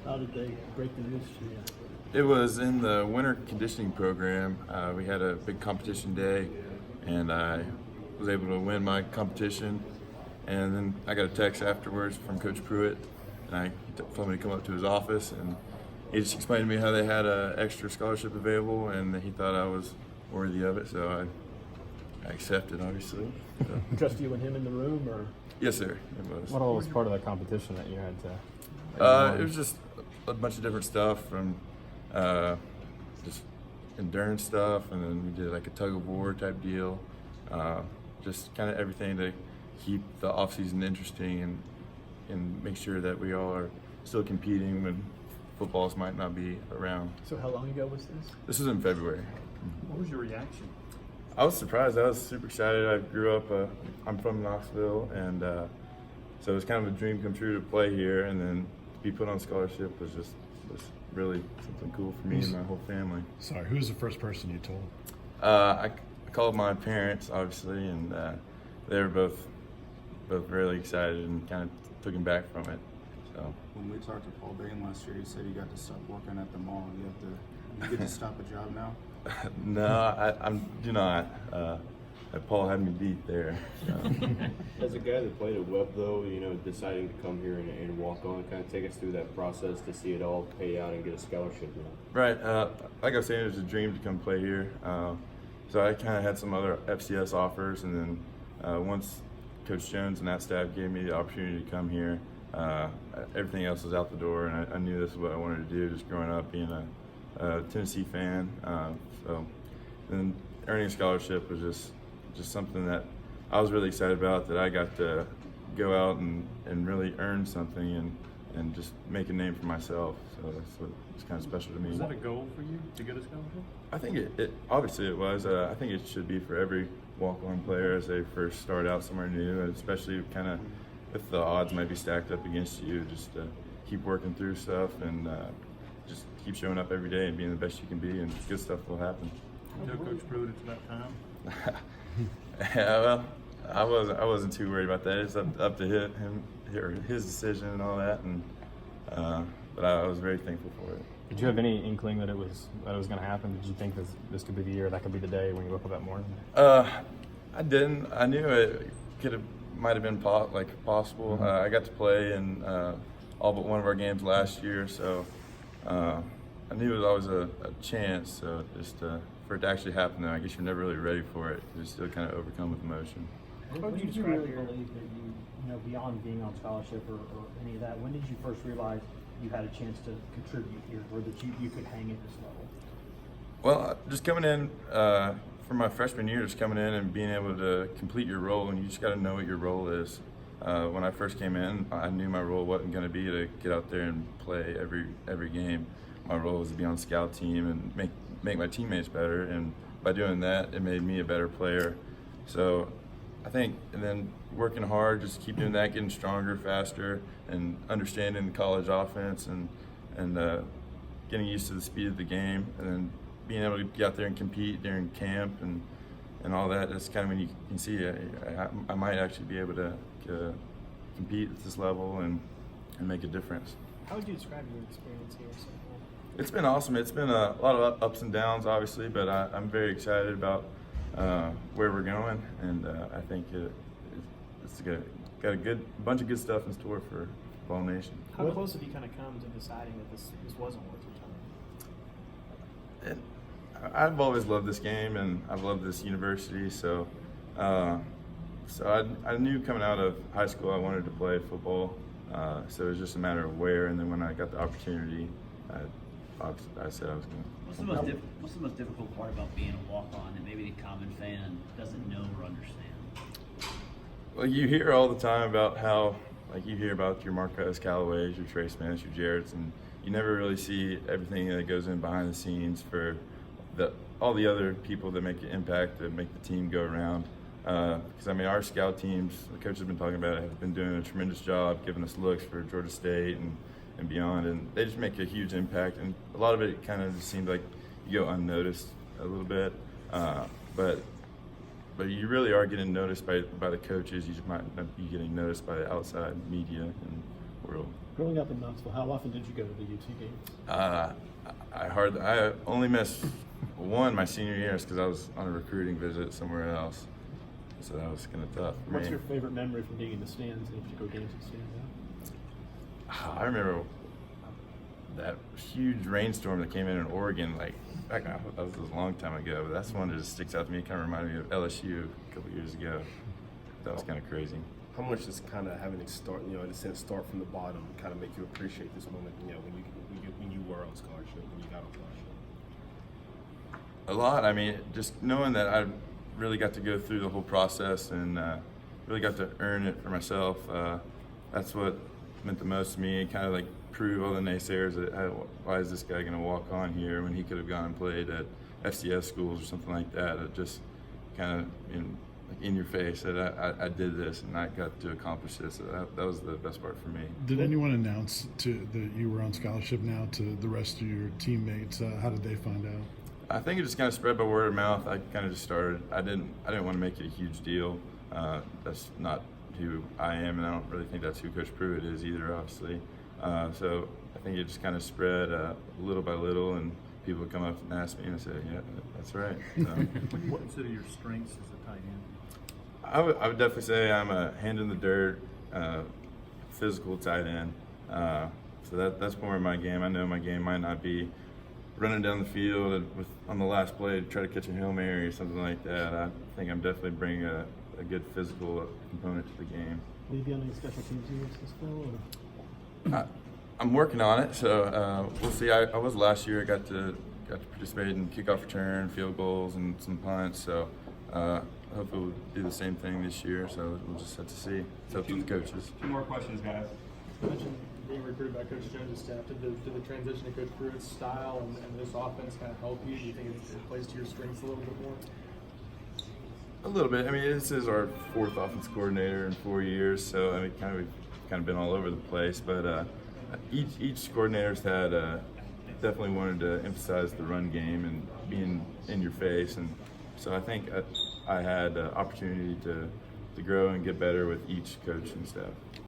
How did they break the news to you? It was in the winter conditioning program. We had a big competition day, and I was able to win my competition. And then I got a text afterwards from Coach Pruitt, and he told me to come up to his office, and he just explained to me how they had an extra scholarship available, and that he thought I was worthy of it. So I accepted, obviously. So. Just you and him in the room, or? Yes, sir. It was. What all was part of the competition that you had to? It was just a bunch of different stuff, from just endurance stuff, and then we did like a tug of war type deal. Just kind of everything to keep the off season interesting and make sure that we all are still competing when footballs might not be around. So how long ago was this? This was in February. What was your reaction? I was surprised. I was super excited. I grew up, I'm from Knoxville, and so it was kind of a dream come true to play here, and then to be put on scholarship was really something cool for me and my whole family. Sorry, who was the first person you told? I called my parents, obviously, and they were both really excited and kind of took him back from it. So when we talked to Paul Bain last year, he said you got to stop working at the mall. You get to stop a job now? No, I do not. Paul had me beat there. So. As a guy that played at Webb, though, deciding to come here and walk on, kind of take us through that process to see it all pay out and get a scholarship. Right. Like I was saying, it was a dream to come play here. So I kind of had some other FCS offers, and then once Coach Jones and that staff gave me the opportunity to come here, everything else was out the door, and I knew this is what I wanted to do, just growing up being a Tennessee fan. So then earning a scholarship was just something that I was really excited about, that I got to go out and really earn something and just make a name for myself. So that's what's kind of special to me. Was that a goal for you to get a scholarship? I think it obviously it was. I think it should be for every walk-on player as they first start out somewhere new, and especially kind of if the odds might be stacked up against you, just keep working through stuff and just keep showing up every day and being the best you can be, and good stuff will happen. Tell Coach Pruitt it's about time. Yeah, well, I wasn't too worried about that. It's up to him or his decision and all that, and but I was very thankful for it. Did you have any inkling that it was going to happen? Did you think this could be the year, that could be the day when you woke up that morning? I didn't. I knew it might have been possible. Mm-hmm. I got to play in all but one of our games last year, so I knew it was always a chance. So just for it to actually happen, though, I guess you're never really ready for it. You're still kind of overcome with emotion. When did you really believe that beyond being on scholarship or any of that, when did you first realize you had a chance to contribute here, or that you could hang at this level? Well, just coming in for my freshman year, just coming in and being able to complete your role, and you just got to know what your role is. When I first came in, I knew my role wasn't going to be to get out there and play every game. My role was to be on the scout team and make my teammates better, and by doing that, it made me a better player. So I think, and then working hard, just keep doing that, getting stronger, faster, and understanding the college offense, and getting used to the speed of the game, and then being able to get out there and compete during camp and all that. That's kind of when you can see I might actually be able to compete at this level and make a difference. How would you describe your experience here so far? It's been awesome. It's been a lot of ups and downs, obviously, but I'm very excited about where we're going, and I think it's got a bunch of good stuff in store for Ball Nation. How close have you kind of come to deciding that this wasn't worth your time? I've always loved this game, and I've loved this university, so I knew coming out of high school I wanted to play football, so it was just a matter of where, and then when I got the opportunity, I said I was going to. What's the most difficult part about being a walk-on that maybe the common fan doesn't know or understand? Well, you hear all the time about how, you hear about your Marquez Callaways, your Trey Smiths, your Jarretts, and you never really see everything that goes in behind the scenes for all the other people that make an impact, that make the team go around. Because our scout teams, the coaches have been talking about it, have been doing a tremendous job giving us looks for Georgia State and beyond, and they just make a huge impact. And a lot of it kind of just seems like you go unnoticed a little bit, but you really are getting noticed by the coaches. You just might not be getting noticed by the outside media and world. Growing up in Knoxville, how often did you go to the UT games? I only missed one my senior year because I was on a recruiting visit somewhere else. So that was kind of tough for What's me. your favorite memory from being in the stands? Any particular games that stand out? I remember that huge rainstorm that came in Oregon, like that was a long time ago, but that's one that just sticks out to me. It kind of reminded me of LSU a couple years ago. That was kind of crazy. How much does kind of having to start, in a sense, start from the bottom, kind of make you appreciate this moment, when you were on scholarship, when you got on scholarship? A lot. I mean, just knowing that I really got to go through the whole process and really got to earn it for myself. That's what meant the most to me. Kind of like prove all the naysayers that why is this guy going to walk on here when he could have gone and played at FCS schools or something like that. It just kind of in your face that I did this and I got to accomplish this. So that was the best part for me. Did anyone announce that you were on scholarship now to the rest of your teammates? How did they find out? I think it just kind of spread by word of mouth. I kind of just started. I didn't want to make it a huge deal. That's not who I am, and I don't really think that's who Coach Pruitt is either, obviously. So I think it just kind of spread little by little, and people would come up and ask me, and I say, "Yeah, that's right." So, What do you consider your strengths as a tight end? I would definitely say I'm a hand in the dirt, physical tight end. So that's more of my game. I know my game might not be running down the field on the last play to try to catch a Hail Mary or something like that. I think I'm definitely bringing a good physical component to the game. Will you be on any special teams units this fall? Or? I'm working on it, so we'll see. I was last year. I got to participate in kickoff return, field goals, and some punts. So hopefully we'll do the same thing this year. So we'll just have to see. It's up to the coaches. 2 more questions, guys. You mentioned being recruited by Coach Jones' staff. Did the transition to Coach Pruitt's style and this offense kind of help you? Do you think it plays to your strengths a little bit more? A little bit. I mean, this is our 4th offense coordinator in 4 years, so I mean, we've kind of been all over the place. But each coordinator's had definitely wanted to emphasize the run game and being in your face, and so I think I had opportunity to grow and get better with each coach and staff.